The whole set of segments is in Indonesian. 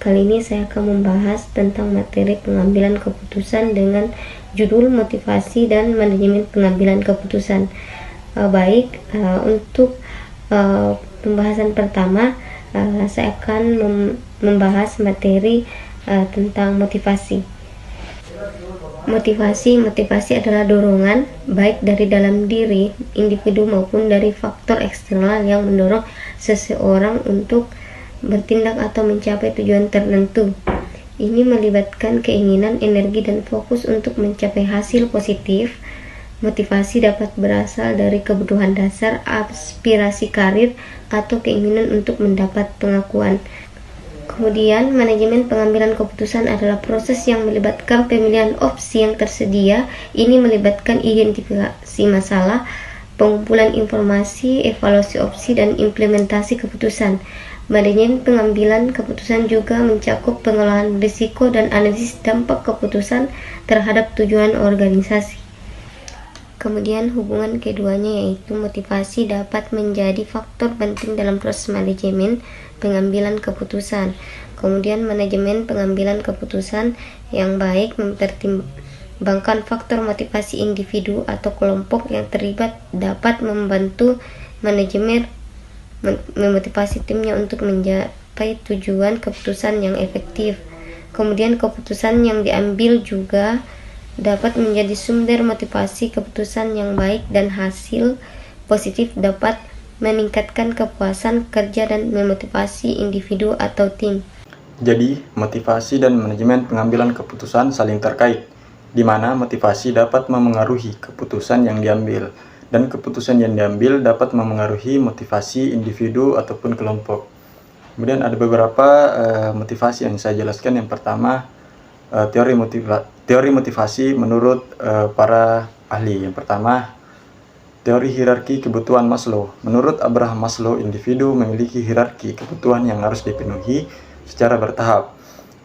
Kali ini saya akan membahas tentang materi pengambilan keputusan dengan judul motivasi dan manajemen pengambilan keputusan. Untuk pembahasan pertama, saya akan membahas materi tentang motivasi. Motivasi adalah dorongan baik dari dalam diri individu maupun dari faktor eksternal yang mendorong seseorang untuk bertindak atau mencapai tujuan tertentu. Ini melibatkan keinginan, energi, dan fokus untuk mencapai hasil positif. Motivasi dapat berasal dari kebutuhan dasar, aspirasi karir, atau keinginan untuk mendapat pengakuan. Kemudian, manajemen pengambilan keputusan adalah proses yang melibatkan pemilihan opsi yang tersedia. Ini melibatkan identifikasi masalah, pengumpulan informasi, evaluasi opsi, dan implementasi keputusan. Manajemen pengambilan keputusan juga mencakup pengelolaan risiko dan analisis dampak keputusan terhadap tujuan organisasi. Kemudian hubungan keduanya yaitu motivasi dapat menjadi faktor penting dalam proses manajemen pengambilan keputusan. Kemudian manajemen pengambilan keputusan yang baik mempertimbangkan faktor motivasi individu atau kelompok yang terlibat dapat membantu manajemen memotivasi timnya untuk mencapai tujuan keputusan yang efektif. Kemudian keputusan yang diambil juga dapat menjadi sumber motivasi keputusan yang baik dan hasil positif dapat meningkatkan kepuasan kerja dan memotivasi individu atau tim. Jadi, motivasi dan manajemen pengambilan keputusan saling terkait, di mana motivasi dapat memengaruhi keputusan yang diambil, dan keputusan yang diambil dapat memengaruhi motivasi individu ataupun kelompok. Kemudian ada beberapa motivasi yang saya jelaskan. Yang pertama, teori motivasi menurut para ahli. Yang pertama, teori hierarki kebutuhan Maslow. Menurut Abraham Maslow, individu memiliki hierarki kebutuhan yang harus dipenuhi secara bertahap,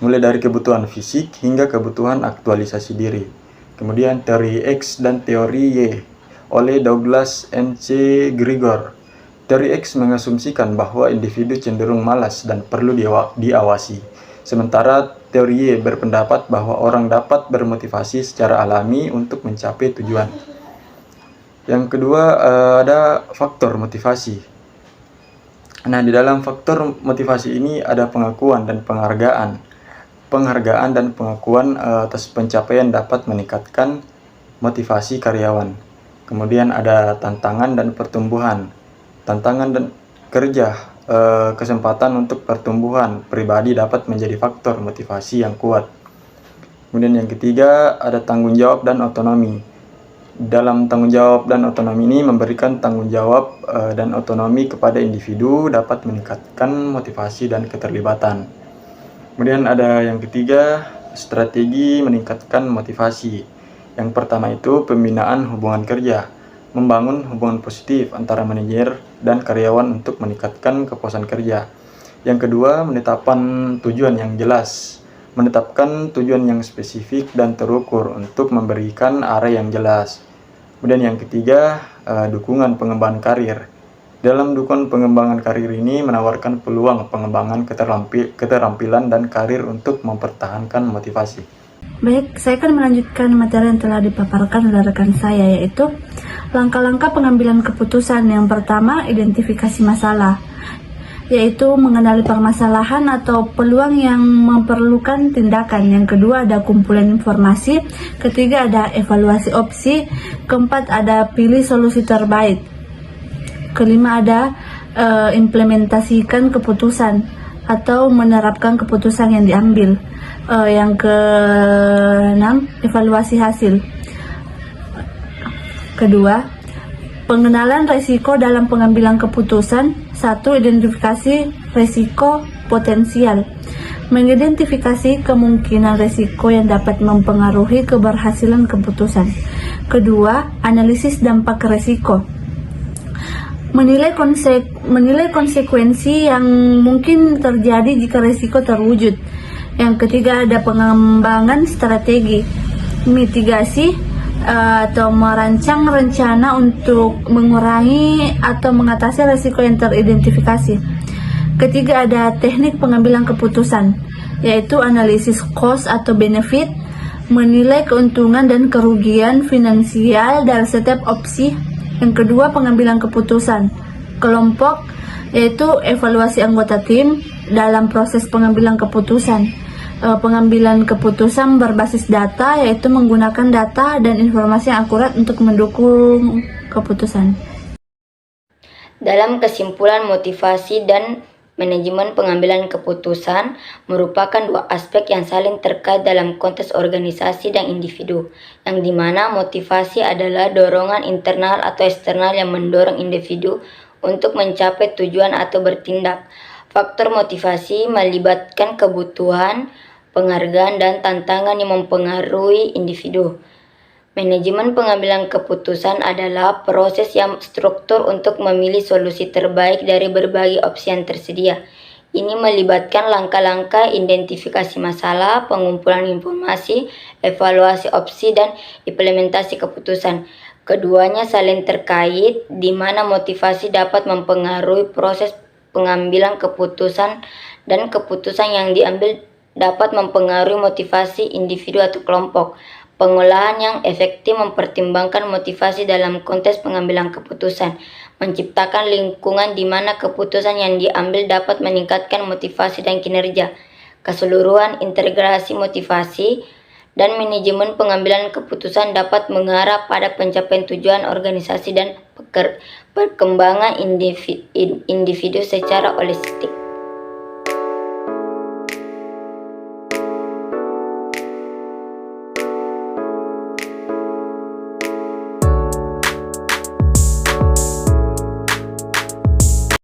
mulai dari kebutuhan fisik hingga kebutuhan aktualisasi diri. Kemudian teori X dan teori Y oleh Douglas N.C. Gregor. Teori X mengasumsikan bahwa individu cenderung malas dan perlu diawasi. Sementara teori Y berpendapat bahwa orang dapat bermotivasi secara alami untuk mencapai tujuan. Yang kedua, ada faktor motivasi. Nah, di dalam faktor motivasi ini ada pengakuan dan penghargaan. Penghargaan dan pengakuan atas pencapaian dapat meningkatkan motivasi karyawan. Kemudian ada tantangan dan pertumbuhan. Tantangan dan kerja, kesempatan untuk pertumbuhan pribadi dapat menjadi faktor motivasi yang kuat. Kemudian yang ketiga, ada tanggung jawab dan otonomi. Dalam tanggung jawab dan otonomi ini memberikan tanggung jawab dan otonomi kepada individu dapat meningkatkan motivasi dan keterlibatan. Kemudian ada yang ketiga, strategi meningkatkan motivasi. Yang pertama itu pembinaan hubungan kerja, membangun hubungan positif antara manajer dan karyawan untuk meningkatkan kepuasan kerja. Yang kedua, menetapkan tujuan yang jelas, menetapkan tujuan yang spesifik dan terukur untuk memberikan arah yang jelas. Kemudian yang ketiga, dukungan pengembangan karir. Dalam dukungan pengembangan karir ini menawarkan peluang pengembangan keterampilan dan karir untuk mempertahankan motivasi. Baik, saya akan melanjutkan materi yang telah dipaparkan oleh rekan saya, yaitu langkah-langkah pengambilan keputusan. Yang pertama, identifikasi masalah, yaitu mengenali permasalahan atau peluang yang memerlukan tindakan. Yang kedua, ada kumpulan informasi. Ketiga, ada evaluasi opsi. Keempat, ada pilih solusi terbaik. Kelima, ada implementasikan keputusan atau menerapkan keputusan yang diambil. Yang keenam, evaluasi hasil. Kedua, pengenalan risiko dalam pengambilan keputusan. 1. Identifikasi risiko potensial. Mengidentifikasi kemungkinan risiko yang dapat mempengaruhi keberhasilan keputusan. Kedua, analisis dampak risiko. Menilai konsekuensi yang mungkin terjadi jika risiko terwujud. Yang ketiga, ada pengembangan strategi, mitigasi atau merancang rencana untuk mengurangi atau mengatasi risiko yang teridentifikasi. Ketiga, ada teknik pengambilan keputusan. yaitu analisis cost atau benefit, menilai keuntungan dan kerugian finansial dari setiap opsi. Yang kedua, pengambilan keputusan kelompok, yaitu evaluasi anggota tim dalam proses pengambilan keputusan. Pengambilan keputusan berbasis data, yaitu menggunakan data dan informasi yang akurat untuk mendukung keputusan. Dalam kesimpulan, motivasi dan manajemen pengambilan keputusan merupakan dua aspek yang saling terkait dalam konteks organisasi dan individu, yang dimana motivasi adalah dorongan internal atau eksternal yang mendorong individu untuk mencapai tujuan atau bertindak. Faktor motivasi melibatkan kebutuhan, penghargaan, dan tantangan yang mempengaruhi individu. Manajemen pengambilan keputusan adalah proses yang struktur untuk memilih solusi terbaik dari berbagai opsi yang tersedia. Ini melibatkan langkah-langkah identifikasi masalah, pengumpulan informasi, evaluasi opsi, dan implementasi keputusan. Keduanya saling terkait, di mana motivasi dapat mempengaruhi proses pengambilan keputusan dan keputusan yang diambil dapat mempengaruhi motivasi individu atau kelompok. Pengolahan yang efektif mempertimbangkan motivasi dalam konteks pengambilan keputusan, menciptakan lingkungan di mana keputusan yang diambil dapat meningkatkan motivasi dan kinerja. Keseluruhan integrasi motivasi dan manajemen pengambilan keputusan dapat mengarah pada pencapaian tujuan organisasi dan perkembangan individu secara holistik.